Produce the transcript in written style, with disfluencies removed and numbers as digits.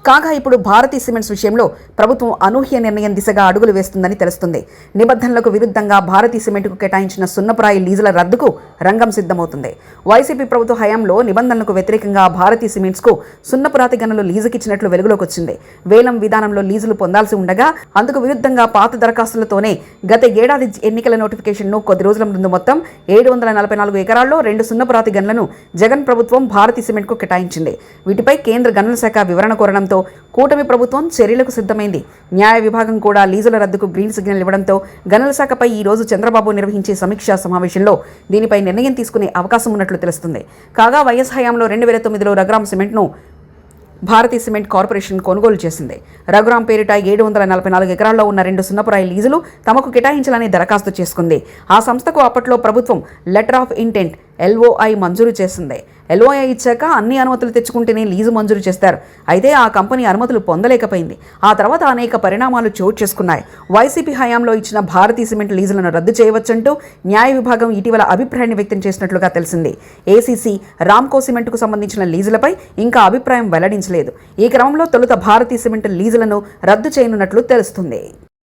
కాగా ఇప్పుడు భారతీ సిమెంట్స్ విషయంలో ప్రభుత్వం అనూహ్య నిర్ణయం దిశగా అడుగులు వేస్తుందని తెలుస్తుంది. నిబంధనలకు విరుద్ధంగా భారతీ సిమెంట్కు కేటాయించిన సున్నప్రాయి లీజుల రద్దుకు రంగం సిద్ధమవుతుంది. వైసీపీ ప్రభుత్వ హయాంలో నిబంధనలకు వ్యతిరేకంగా భారతీ సిమెంట్స్కు సున్నపురాతి గనులు లీజుకిచ్చినట్లు వెలుగులోకి వచ్చింది. వేలం విధానంలో లీజులు పొందాల్సి ఉండగా అందుకు విరుద్ధంగా పాత దరఖాస్తులతోనే గత ఏడాది ఎన్నికల నోటిఫికేషన్ను కొద్ది రోజుల ముందు మొత్తం 744 ఎకరాల్లో 2 సున్నపురాతి గనులను జగన్ ప్రభుత్వం భారతీ సిమెంట్కు కేటాయించింది. వీటిపై కేంద్ర గనుల శాఖ వివరణ కోరడంతో కూటమి ప్రభుత్వం చర్యలకు సిద్ధమైంది. న్యాయ విభాగం కూడా లీజుల రద్దుకు గ్రీన్ సిగ్నల్ ఇవ్వడంతో గనుల శాఖపై ఈ రోజు చంద్రబాబు నిర్వహించే సమీక్షా సమావేశంలో దీనిపై నిర్ణయం తీసుకునే అవకాశం ఉన్నట్లు తెలుస్తుంది. కాగా వైఎస్ హయాంలో 2009లో రఘురాం సిమెంట్ను భారతీ సిమెంట్ కార్పొరేషన్ కొనుగోలు చేసింది. రఘురాం పేరిట 744 ఎకరాల్లో ఉన్న 2 సున్నపురాయి లీజులు తమకు కేటాయించాలని దరఖాస్తు చేసుకుంది. ఆ సంస్థకు అప్పట్లో ప్రభుత్వం లెటర్ ఆఫ్ ఇంటెంట్ LOI మంజూరు చేసింది. LOI ఇచ్చాక అన్ని అనుమతులు తెచ్చుకుంటేనే లీజు మంజూరు చేస్తారు. అయితే ఆ కంపెనీ అనుమతులు పొందలేకపోయింది. ఆ తర్వాత అనేక పరిణామాలు చోటు చేసుకున్నాయి. వైసీపీ హయాంలో ఇచ్చిన భారతీ సిమెంట్ లీజులను రద్దు చేయవచ్చంటూ న్యాయ విభాగం ఇటీవల అభిప్రాయాన్ని వ్యక్తం చేసినట్లుగా తెలిసింది. ACC రామ్కో సిమెంట్కు సంబంధించిన లీజులపై ఇంకా అభిప్రాయం వెల్లడించలేదు. ఈ క్రమంలో తొలుత భారతీ సిమెంట్ లీజులను రద్దు చేయనున్నట్లు తెలుస్తుంది.